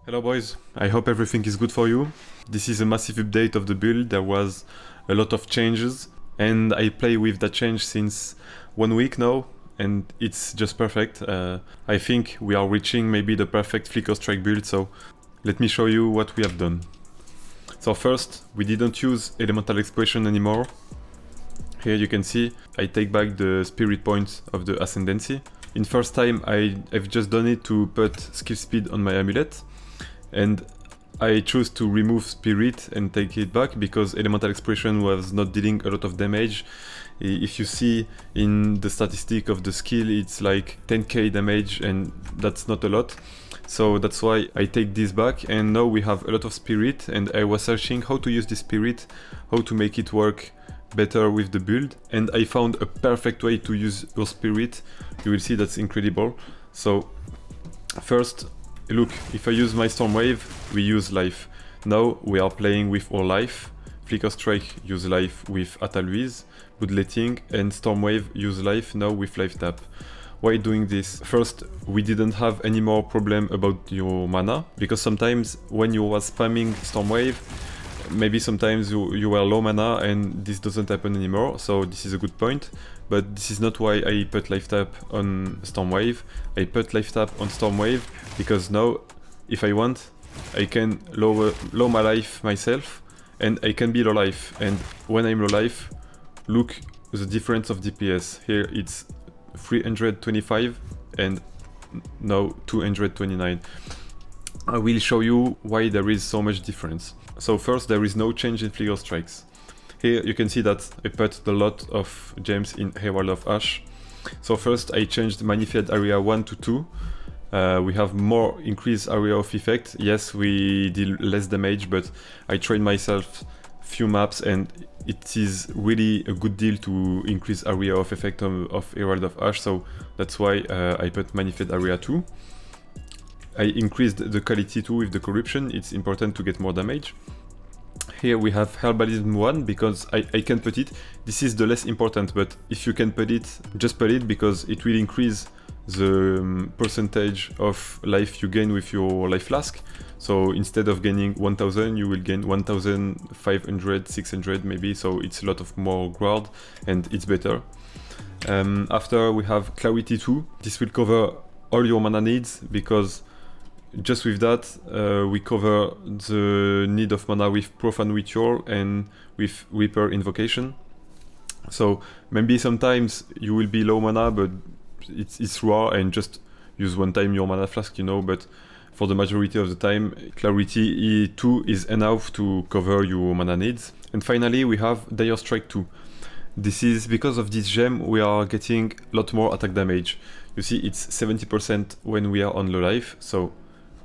Hello boys, I hope everything is good for you. This is a massive update of the build. There was a lot of changes and I play with that change since 1 week now and it's just perfect. I think we are reaching maybe the perfect flicker strike build, so let me show you what we have done. So first, we didn't use elemental expression anymore. Here you can see I take back the spirit points of the ascendency. In first time I've just done it to put skill speed on my amulet, and I choose to remove spirit and take it back because elemental expression was not dealing a lot of damage. If you see in the statistic of the skill, it's like 10k damage and that's not a lot. So that's why I take this back, and now we have a lot of spirit, and I was searching how to use this spirit, how to make it work better with the build, and I found a perfect way to use your spirit. You will see that's incredible. So first, look, if I use my storm wave, we use life. Now we are playing with our life. Flicker strike use life with Ataluiz, Bloodletting, and storm wave use life now with life tap. Why doing this? First, we didn't have any more problem about your mana, because sometimes when you was spamming storm wave, maybe sometimes you were low mana and this doesn't happen anymore, so this is a good point. But this is not why I put life tap on storm wave. I put life tap on storm wave because now, if I want, I can low my life myself and I can be low life. And when I'm low life, look the difference of DPS. Here it's 325 and now 229. I will show you why there is so much difference. So first, there is no change in flicker strikes. Here you can see that I put a lot of gems in Herald of Ash. So first I changed Magnified Area 1 to 2. We have more increased area of effect. Yes, we deal less damage, but I trained myself few maps and it is really a good deal to increase area of effect of Herald of Ash, so that's why I put Magnified Area 2. I increased the quality too with the corruption. It's important to get more damage. Here we have Herbalism 1 because I can put it. This is the less important, but if you can put it, just put it because it will increase the percentage of life you gain with your life flask. So instead of gaining 1000, you will gain 1500, 600 maybe, so it's a lot of more guard and it's better. After we have Clarity 2. This will cover all your mana needs because just with that, we cover the need of mana with Profane Ritual and with Reaper Invocation. So maybe sometimes you will be low mana, but it's raw and just use one time your mana flask, you know, but for the majority of the time, Clarity E2 is enough to cover your mana needs. And finally, we have Dire Strike 2. This is because of this gem, we are getting a lot more attack damage. You see, it's 70% when we are on low life, so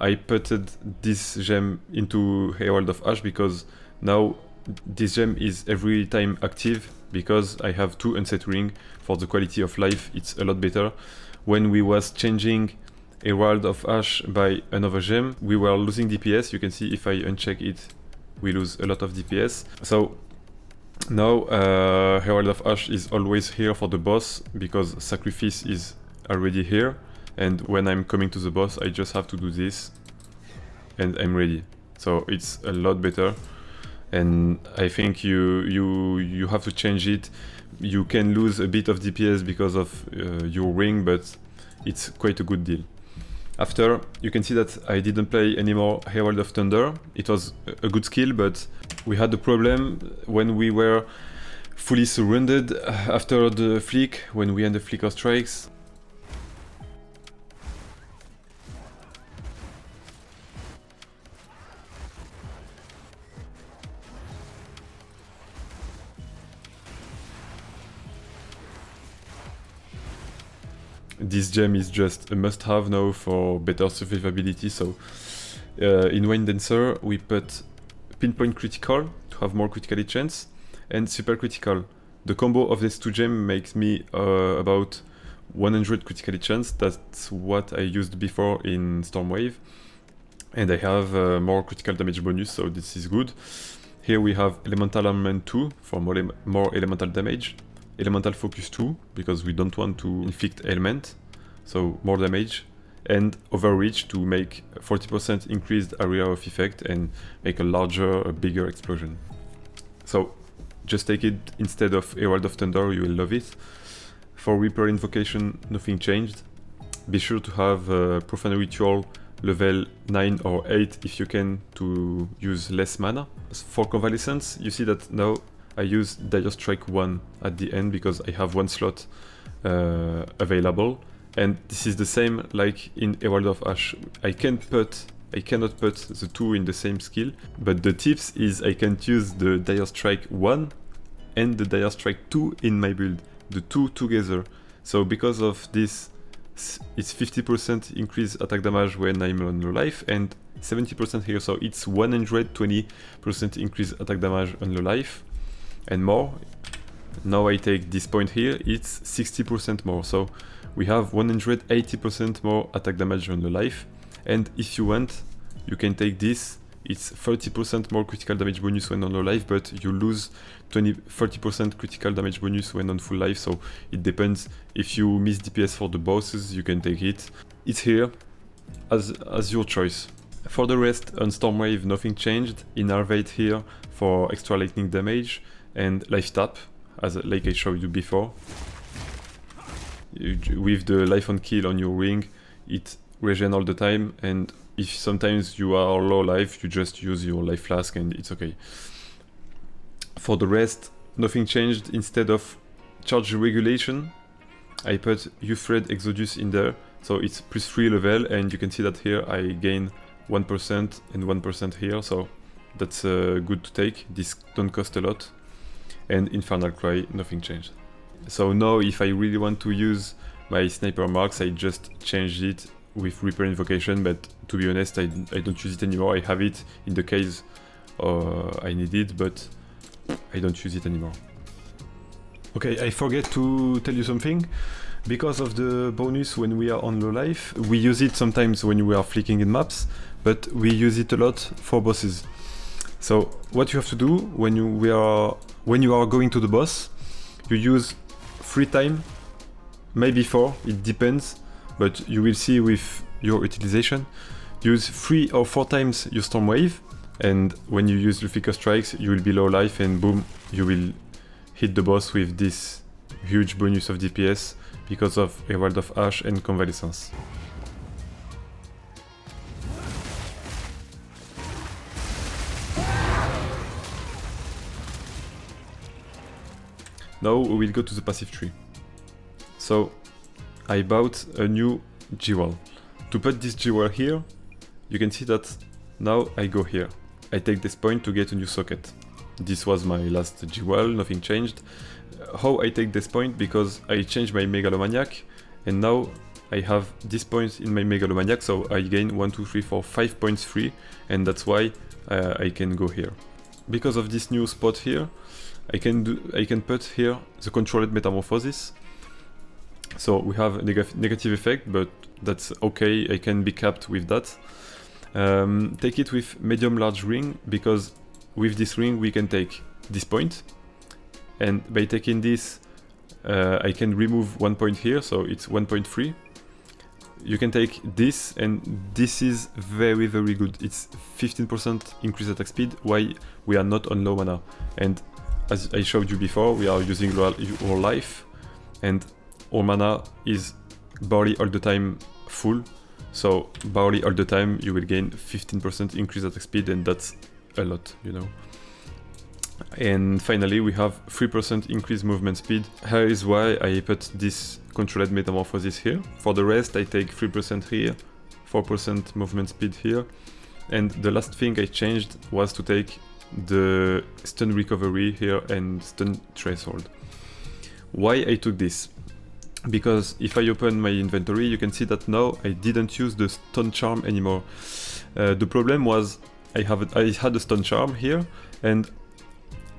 I putted this gem into Herald of Ash because now this gem is every time active because I have 2 Unsettling. For the quality of life, it's a lot better. When we was changing Herald of Ash by another gem, we were losing DPS. You can see if I uncheck it, we lose a lot of DPS. So now Herald of Ash is always here for the boss because Sacrifice is already here. And when I'm coming to the boss, I just have to do this and I'm ready. So it's a lot better. And I think you have to change it. You can lose a bit of DPS because of your ring, but it's quite a good deal. After, you can see that I didn't play anymore Herald of Thunder. It was a good skill, but we had a problem when we were fully surrounded after the flick, when we end the flicker strikes. This gem is just a must-have now for better survivability. So in Wine Dancer we put Pinpoint Critical to have more critical hit chance and Super Critical. The combo of these 2 gems makes me about 100 critical hit chance. That's what I used before in Storm Wave, and I have more critical damage bonus, so this is good. Here we have Elemental Armament 2 for more elemental damage. Elemental Focus 2 because we don't want to inflict ailment, so more damage. and overreach to make 40% increased area of effect and make a larger, a bigger explosion. So just take it instead of Herald of Thunder, you will love it. For Reaper Invocation, nothing changed. Be sure to have Profane Ritual level 9 or 8 if you can to use less mana. For Convalescence, you see that now I use Dire Strike 1 at the end because I have one slot available. And this is the same like in Herald of Ash. I cannot put the two in the same skill, but the tips is I can use the Dire Strike 1 and the Dire Strike 2 in my build, the two together. So because of this, it's 50% increase attack damage when I'm on low life and 70% here, so it's 120% increase attack damage on low life and more. Now I take this point here, it's 60% more, so we have 180% more attack damage on low life. And if you want, you can take this, it's 30% more critical damage bonus when on low life, but you lose 30% critical damage bonus when on full life, so it depends. If you miss DPS for the bosses, you can take it. It's here, as your choice. For the rest, on Stormwave, nothing changed. Innervate here for extra lightning damage, and life tap, like I showed you before. With the life on kill on your ring, it regen all the time, and if sometimes you are low life, you just use your life flask and it's okay. For the rest, nothing changed. Instead of charge regulation, I put Euthred Exodus in there, so it's +3 level, and you can see that here I gain 1% and 1% here, so that's good to take. This don't cost a lot. And Infernal Cry, nothing changed. So now if I really want to use my sniper marks, I just changed it with Reaper Invocation, but to be honest, I don't use it anymore. I have it in the case I need it, but I don't use it anymore. Okay, I forget to tell you something. Because of the bonus when we are on low life, we use it sometimes when we are flicking in maps, but we use it a lot for bosses. So what you have to do when you are going to the boss, you use 3 times, maybe 4, it depends, but you will see with your utilization. Use 3 or 4 times your Stormwave, and when you use Lufica Strikes, you will be low life and boom, you will hit the boss with this huge bonus of DPS because of Herald of Ash and Convalescence. Now we will go to the passive tree. So I bought a new jewel. To put this jewel here, you can see that now I go here. I take this point to get a new socket. This was my last jewel, nothing changed. How I take this point? Because I changed my Megalomaniac, and now I have this point in my Megalomaniac, so I gain 1, 2, 3, 4, 5 points free, and that's why I can go here. Because of this new spot here, I can put here the controlled metamorphosis. So we have a negative effect, but that's okay, I can be capped with that. Take it with medium large ring, because with this ring we can take this point, and by taking this I can remove 1 point here, so it's 1.3. You can take this, and this is very good. It's 15% increase attack speed while we are not on low mana, and as I showed you before, we are using our life, and our mana is barely all the time full, so barely all the time you will gain 15% increase attack speed, and that's a lot, you know. And finally we have 3% increased movement speed. Here is why I put this controlled metamorphosis here. For the rest I take 3% here, 4% movement speed here, and the last thing I changed was to take the stun recovery here and stun threshold. Why I took this? Because if I open my inventory, you can see that now I didn't use the stun charm anymore. The problem was I had a stun charm here, and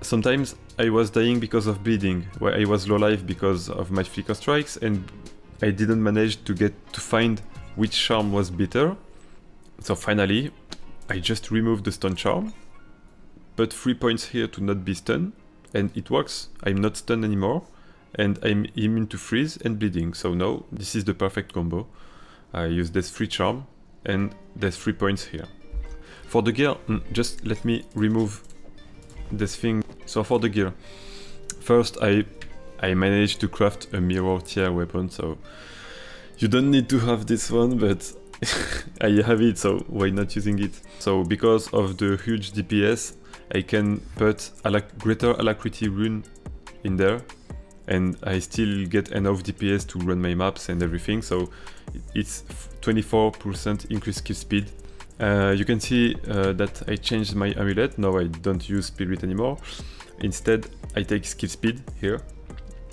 sometimes I was dying because of bleeding, where I was low life because of my flicker strikes, and I didn't manage to find which charm was better. So finally I just removed the stun charm, put 3 points here to not be stunned, and it works. I'm not stunned anymore, and I'm immune to freeze and bleeding. So now this is the perfect combo. I use this 3 charm, and there's 3 points here. For the gear, just let me remove this thing. So for the gear, first I managed to craft a mirror tier weapon, so you don't need to have this one, but I have it, so why not using it? So because of the huge DPS, I can put greater alacrity rune in there, and I still get enough DPS to run my maps and everything, so it's 24% increased skill speed. You can see that I changed my amulet. Now I don't use spirit anymore. Instead, I take skill speed here,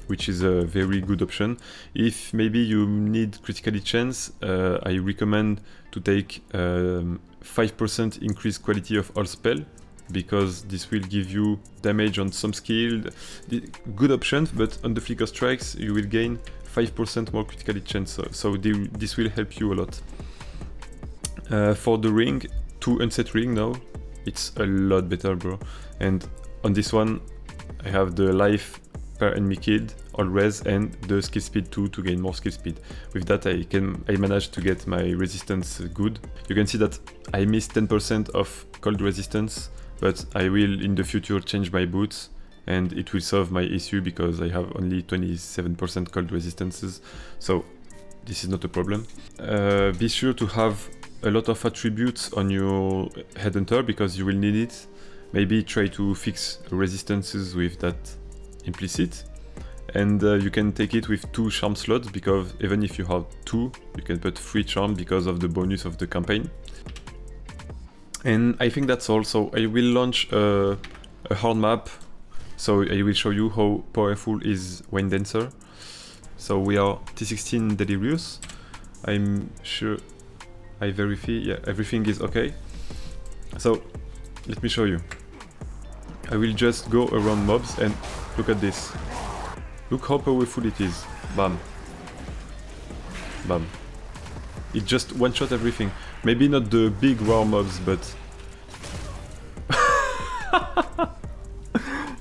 which is a very good option. If maybe you need criticality chance, I recommend to take 5% increased quality of all spell, because this will give you damage on some skill. Good option, but on the flicker strikes you will gain 5% more criticality chance, so this will help you a lot. For the ring, 2 unset ring now, it's a lot better, bro. And on this one I have the life per enemy killed, all res, and the skill speed 2 to gain more skill speed. With that I managed to get my resistance good. You can see that I missed 10% of cold resistance, but I will in the future change my boots and it will solve my issue because I have only 27% cold resistances, so this is not a problem. Be sure to have a lot of attributes on your headhunter because you will need it. Maybe try to fix resistances with that implicit, and you can take it with 2 charm slots, because even if you have 2, you can put 3 charm because of the bonus of the campaign. And I think that's all. So I will launch a hard map, so I will show you how powerful is Wine Dancer. So we are T18 Delirious. I'm sure I verify, yeah, everything is okay. So let me show you. I will just go around mobs and look at this. Look how powerful it is. Bam. Bam. It just one-shot everything. Maybe not the big raw mobs, but...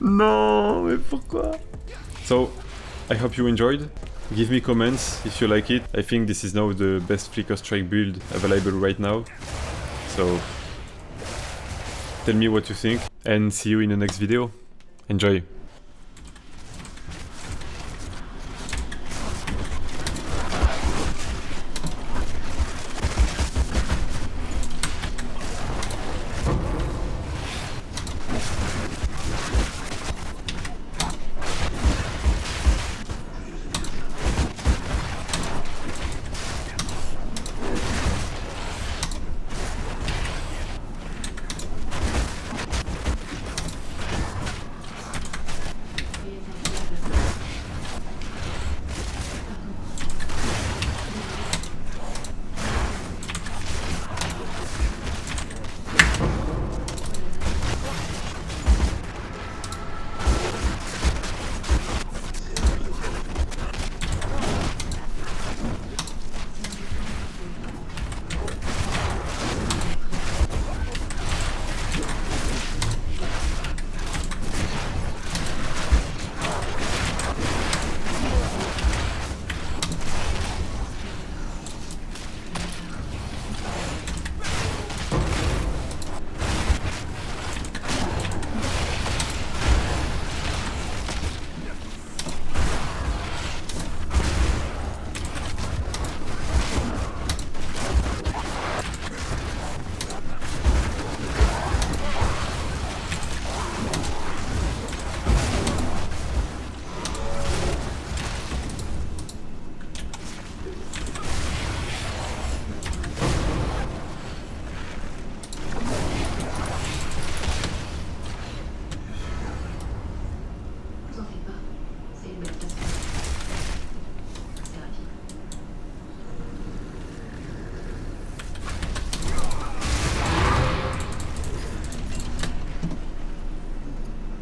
No, mais pourquoi? So, I hope you enjoyed. Give me comments if you like it. I think this is now the best Flicker Strike build available right now. So, tell me what you think, and see you in the next video. Enjoy!